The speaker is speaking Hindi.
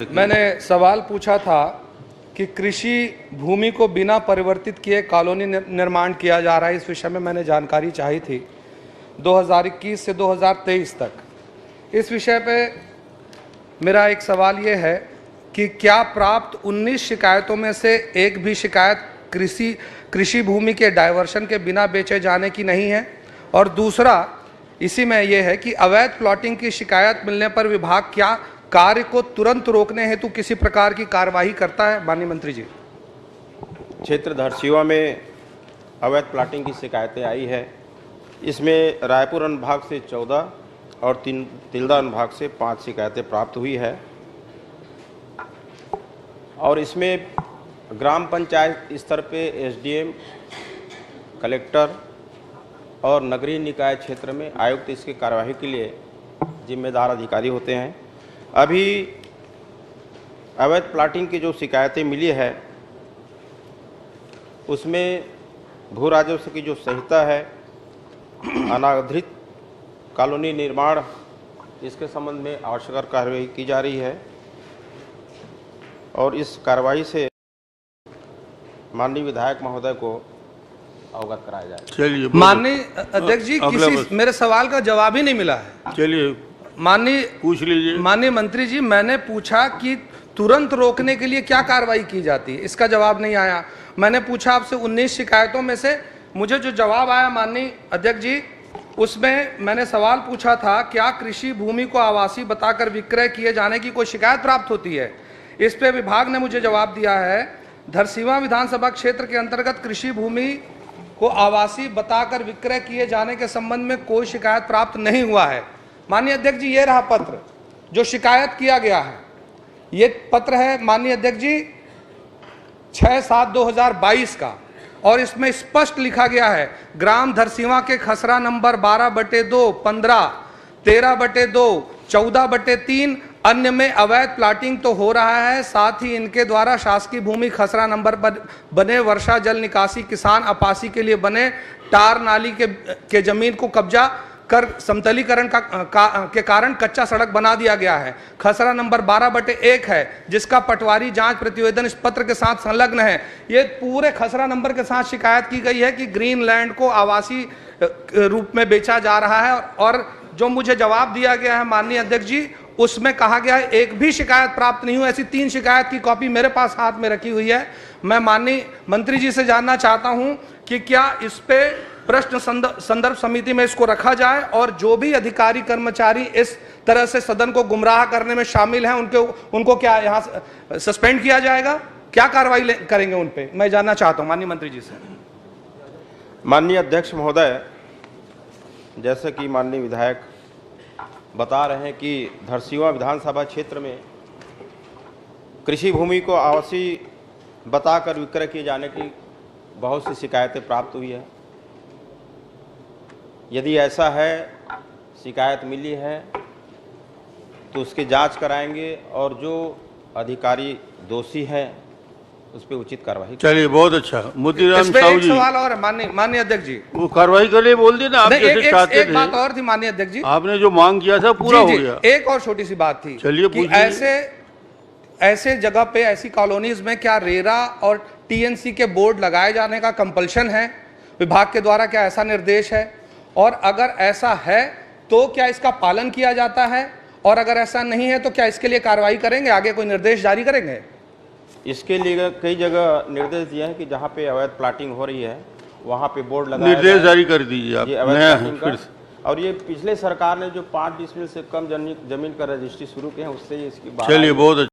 मैंने सवाल पूछा था कि कृषि भूमि को बिना परिवर्तित किए कॉलोनी निर्माण किया जा रहा है। इस विषय में मैंने जानकारी चाही थी 2021 से 2023 तक। इस विषय पे मेरा एक सवाल ये है कि क्या प्राप्त 19 शिकायतों में से एक भी शिकायत कृषि भूमि के डायवर्शन के बिना बेचे जाने की नहीं है? और दूसरा इसी में यह है कि अवैध प्लॉटिंग की शिकायत मिलने पर विभाग क्या कार्य को तुरंत रोकने हेतु किसी प्रकार की कार्यवाही करता है? माननीय मंत्री जी। क्षेत्र धरसीवा में अवैध प्लॉटिंग की शिकायतें आई है। इसमें रायपुर अनुभाग से 14 और तिल्दा अनुभाग से 5 शिकायतें प्राप्त हुई है और इसमें ग्राम पंचायत स्तर पे एसडीएम, कलेक्टर और नगरीय निकाय क्षेत्र में आयुक्त इसकी कार्यवाही के लिए जिम्मेदार अधिकारी होते हैं। अभी अवैध प्लॉटिंग की जो शिकायतें मिली है उसमें भू राजस्व की जो संहिता है, अनाधिकृत कॉलोनी निर्माण, इसके संबंध में आवश्यक कार्रवाई की जा रही है और इस कार्रवाई से माननीय विधायक महोदय को अवगत कराया जाए। चलिए माननीय अध्यक्ष जी, किसी मेरे सवाल का जवाब ही नहीं मिला है। चलिए माननीय पूछ लीजिए। माननीय मंत्री जी, मैंने पूछा कि तुरंत रोकने के लिए क्या कार्रवाई की जाती है, इसका जवाब नहीं आया। मैंने पूछा आपसे 19 शिकायतों में से मुझे जो जवाब आया माननीय अध्यक्ष जी, उसमें मैंने सवाल पूछा था क्या कृषि भूमि को आवासीय बताकर विक्रय किए जाने की कोई शिकायत प्राप्त होती है? इस पे विभाग ने मुझे जवाब दिया है धरसीवा विधानसभा क्षेत्र के अंतर्गत कृषि भूमि को आवासीय बताकर विक्रय किए जाने के संबंध में कोई शिकायत प्राप्त नहीं हुआ है। माननीय अध्यक्ष जी, ये रहा पत्र जो शिकायत किया गया है। ये पत्र है माननीय अध्यक्ष जी 6/7/2022 का और इसमें स्पष्ट लिखा गया है ग्राम धरसीवा के खसरा नंबर 12/2, 15, 13/2, 14/3 अन्य में अवैध प्लाटिंग तो हो रहा है, साथ ही इनके द्वारा शासकीय भूमि खसरा नंबर पर बने वर्षा जल निकासी किसान आवासी के लिए बने टार नाली के जमीन को कब्जा कर समतलीकरण के कारण कच्चा सड़क बना दिया गया है। खसरा नंबर 12/1 है जिसका पटवारी जांच प्रतिवेदन इस पत्र के साथ संलग्न है। ये पूरे खसरा नंबर के साथ शिकायत की गई है कि ग्रीनलैंड को आवासीय रूप में बेचा जा रहा है और जो मुझे जवाब दिया गया है माननीय अध्यक्ष जी, उसमें कहा गया है एक भी शिकायत प्राप्त नहीं हुई। ऐसी 3 शिकायत की कॉपी मेरे पास हाथ में रखी हुई है। मैं माननीय मंत्री जी से जानना चाहता हूं कि क्या इस पे प्रश्न संदर्भ समिति में इसको रखा जाए और जो भी अधिकारी कर्मचारी इस तरह से सदन को गुमराह करने में शामिल हैं उनको क्या यहां सस्पेंड किया जाएगा? क्या कार्रवाई करेंगे उन पे? मैं जानना चाहता हूं माननीय मंत्री जी से। माननीय अध्यक्ष महोदय, जैसे कि माननीय विधायक बता रहे हैं कि धरसीवा विधानसभा क्षेत्र में कृषि भूमि को आवासीय बताकर विक्रय किए जाने की बहुत सी शिकायतें प्राप्त हुई है। यदि ऐसा है, शिकायत मिली है तो उसकी जांच कराएंगे और जो अधिकारी दोषी है उस पर उचित कार्रवाई। चलिए बहुत अच्छा। मोतीराम इसमें साहू एक जी, सवाल और है माननीय अध्यक्ष जी, वो कार्रवाई के लिए बोल दिए ना आप जैसे चाहते एक थे। बात और थी माननीय अध्यक्ष जी, आपने जो मांग किया था पूरा हो गया। एक और छोटी सी बात थी। चलिए कि पूछिए। ऐसे जगह पे ऐसी कॉलोनीज में क्या रेरा और टीएनसी के बोर्ड लगाए जाने का कंपल्शन है? विभाग के द्वारा क्या ऐसा निर्देश है? और अगर ऐसा है तो क्या इसका पालन किया जाता है? और अगर ऐसा नहीं है तो क्या इसके लिए कार्रवाई करेंगे? आगे कोई निर्देश जारी करेंगे? इसके लिए कई जगह निर्देश दिए हैं कि जहां पे अवैध प्लाटिंग हो रही है वहां पे बोर्ड लगाया निर्देश जाए। जारी कर दीजिए आप। ये अवैध नया प्लाटिंग फिर का, से। और ये पिछले सरकार ने जो 5 डिसमिल से कम जमीन का रजिस्ट्री शुरू किए हैं उससे इसकी बात। चलिए बहुत अच्छा।